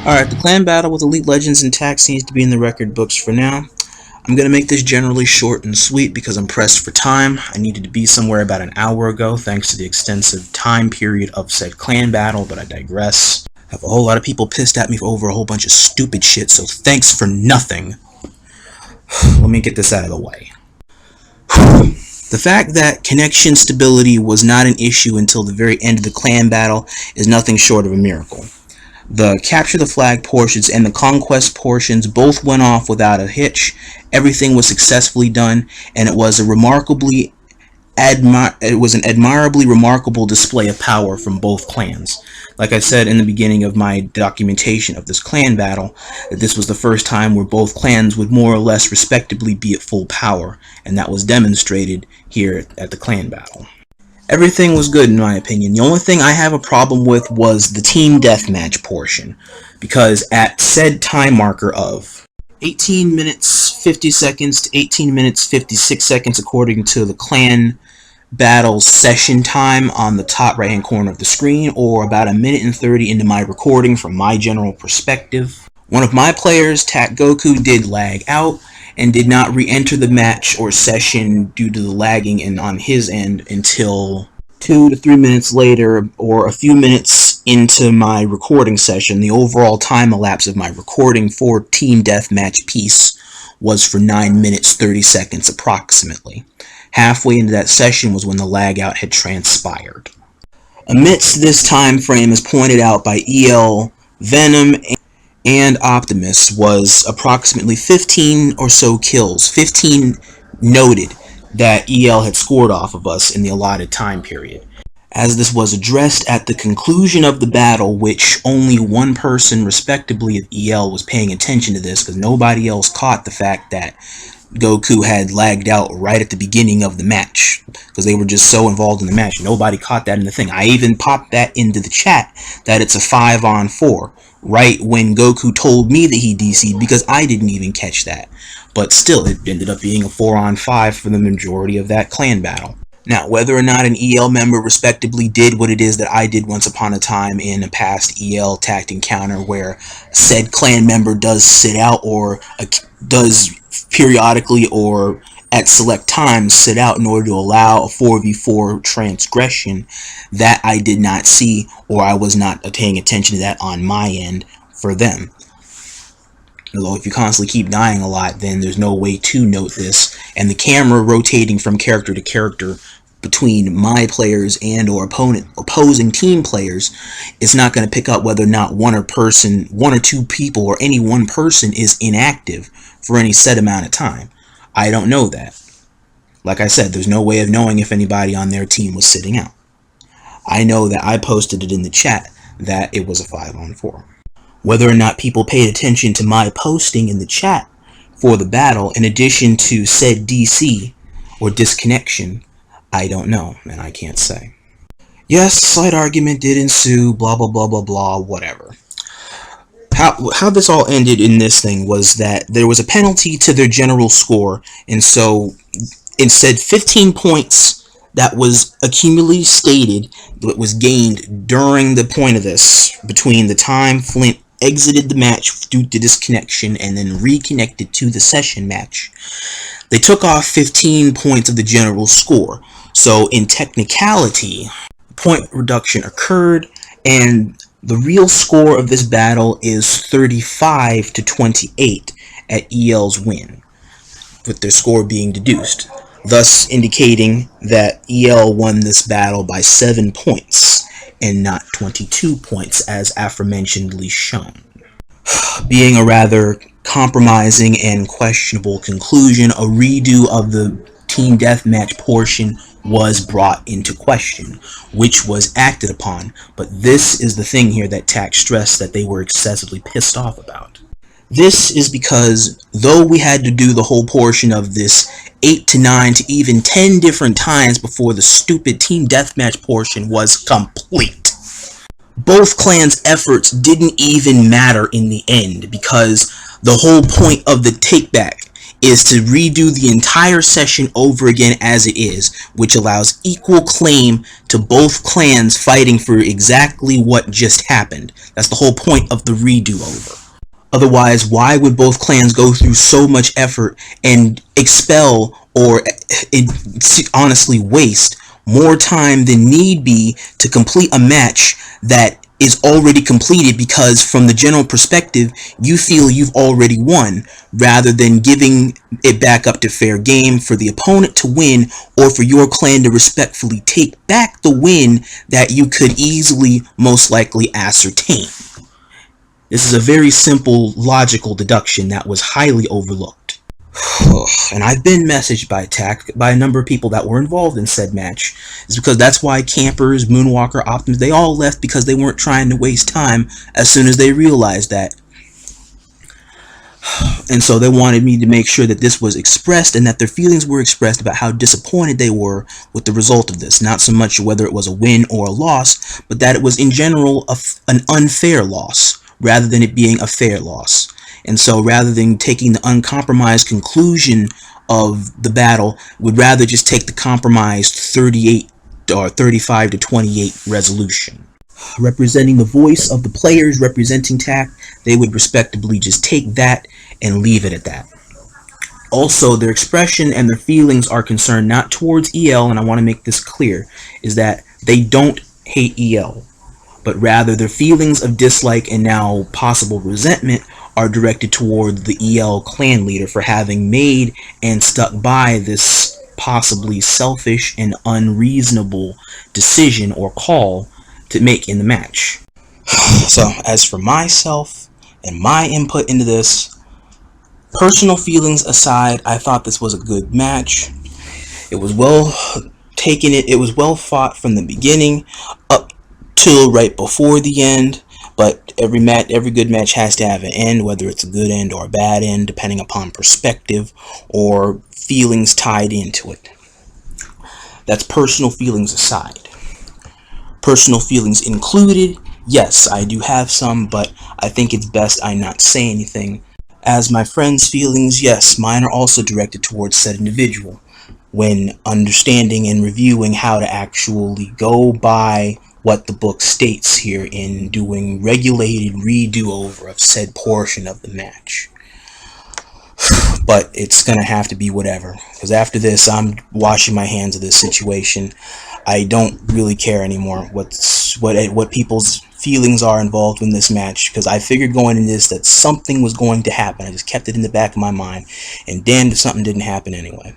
Alright, the clan battle with Elite Legends and TACT needs to be in the record books for now. I'm going to make this generally short and sweet because I'm pressed for time. I needed to be somewhere about an hour ago thanks to the extensive time period of said clan battle, but I digress. I have a whole lot of people pissed at me over a whole bunch of stupid shit, so thanks for nothing. Let me get this out of the way. The fact that connection stability was not an issue until the very end of the clan battle is nothing short of a miracle. The capture the flag portions and the conquest portions both went off without a hitch. Everything was successfully done, and it was an admirably remarkable display of power from both clans. Like I said in the beginning of my documentation of this clan battle, that this was the first time where both clans would more or less respectably be at full power, and that was demonstrated here at the clan battle. Everything was good in my opinion. The only thing I have a problem with was the team deathmatch portion, because at said time marker of 18 minutes 50 seconds to 18 minutes 56 seconds according to the clan battle session time on the top right hand corner of the screen, or about a minute and 30 into my recording from my general perspective, one of my players, TACT Goku, did lag out and did not re-enter the match or session due to the lagging and on his end until 2 to 3 minutes later, or a few minutes into my recording session. The overall time elapse of my recording for team deathmatch piece was for 9 minutes 30 seconds approximately. Halfway into that session was when the lag out had transpired. Amidst this time frame, as pointed out by EL, Venom, and Optimus, was approximately 15 or so kills. 15 noted that EL had scored off of us in the allotted time period. As this was addressed at the conclusion of the battle, which only one person respectively of EL was paying attention to this, because nobody else caught the fact that Goku had lagged out right at the beginning of the match, because they were just so involved in the match. Nobody caught that in the thing. I even popped that into the chat that it's a 5-on-4 right when Goku told me that he DC'd, because I didn't even catch that. But still, it ended up being a 4-on-5 for the majority of that clan battle. Now, whether or not an EL member respectively did what it is that I did once upon a time in a past EL TACT encounter, where said clan member does sit out, or does periodically or at select times sit out in order to allow a 4v4 transgression, that I did not see, or I was not paying attention to that on my end for them. Although if you constantly keep dying a lot, then there's no way to note this, and the camera rotating from character to character between my players and or opposing team players is not going to pick up whether or not one or two people or any one person is inactive for any set amount of time. I don't know that. Like I said, there's no way of knowing if anybody on their team was sitting out. I know that I posted it in the chat that it was a 5-on-4. Whether or not people paid attention to my posting in the chat for the battle, in addition to said DC or disconnection, I don't know, and I can't say. Yes, slight argument did ensue, blah blah blah blah blah, whatever. How this all ended in this thing was that there was a penalty to their general score, and so instead 15 points that was accumulatively stated that was gained during the point of this, between the time Flint exited the match due to disconnection and then reconnected to the session match, they took off 15 points of the general score. So in technicality, point reduction occurred, and the real score of this battle is 35-28 at EL's win, with their score being deduced, thus indicating that EL won this battle by 7 points and not 22 points as aforementionedly shown. Being a rather compromising and questionable conclusion, a redo of the team deathmatch portion was brought into question, which was acted upon, but this is the thing here that TACT stressed that they were excessively pissed off about. This is because, though we had to do the whole portion of this 8 to 9 to even 10 different times before the stupid team deathmatch portion was complete, both clans' efforts didn't even matter in the end, because the whole point of the takeback is to redo the entire session over again as it is, which allows equal claim to both clans fighting for exactly what just happened. That's the whole point of the redo over. Otherwise, why would both clans go through so much effort and expel or honestly waste more time than need be to complete a match that is already completed, because from the general perspective you feel you've already won, rather than giving it back up to fair game for the opponent to win, or for your clan to respectfully take back the win that you could easily most likely ascertain. This is a very simple logical deduction that was highly overlooked. And I've been messaged by TACT by a number of people that were involved in said match. It's because that's why Campers, Moonwalker, Optimus, they all left because they weren't trying to waste time as soon as they realized that. And so they wanted me to make sure that this was expressed and that their feelings were expressed about how disappointed they were with the result of this. Not so much whether it was a win or a loss, but that it was in general an unfair loss rather than it being a fair loss. And so rather than taking the uncompromised conclusion of the battle, would rather just take the compromised 38 or 35 to 28 resolution. Representing the voice of the players representing TACT, they would respectably just take that and leave it at that. Also, their expression and their feelings are concerned not towards EL, and I want to make this clear, is that they don't hate EL, but rather their feelings of dislike and now possible resentment are directed toward the EL clan leader for having made and stuck by this possibly selfish and unreasonable decision or call to make in the match. So, as for myself and my input into this, personal feelings aside, I thought this was a good match. It was well taken, it was well fought from the beginning up till right before the end. But every good match has to have an end, whether it's a good end or a bad end, depending upon perspective or feelings tied into it. That's personal feelings aside. Personal feelings included, yes, I do have some, but I think it's best I not say anything. As my friends' feelings, yes, mine are also directed towards said individual, when understanding and reviewing how to actually go by what the book states here in doing regulated redo-over of said portion of the match. But it's gonna have to be whatever, because after this I'm washing my hands of this situation. I don't really care anymore what people's feelings are involved in this match, because I figured going into this that something was going to happen. I just kept it in the back of my mind, and damned if something didn't happen anyway.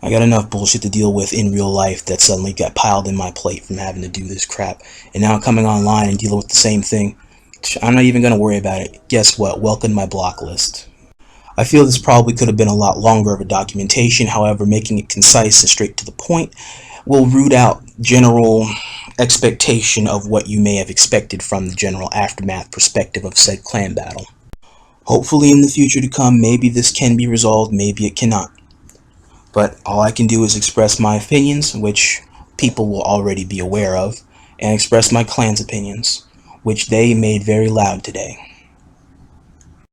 I got enough bullshit to deal with in real life that suddenly got piled in my plate from having to do this crap, and now coming online and dealing with the same thing, I'm not even going to worry about it. Guess what? Welcome to my block list. I feel this probably could have been a lot longer of a documentation, however, making it concise and straight to the point will root out general expectation of what you may have expected from the general aftermath perspective of said clan battle. Hopefully in the future to come, maybe this can be resolved, maybe it cannot. But all I can do is express my opinions, which people will already be aware of, and express my clan's opinions, which they made very loud today.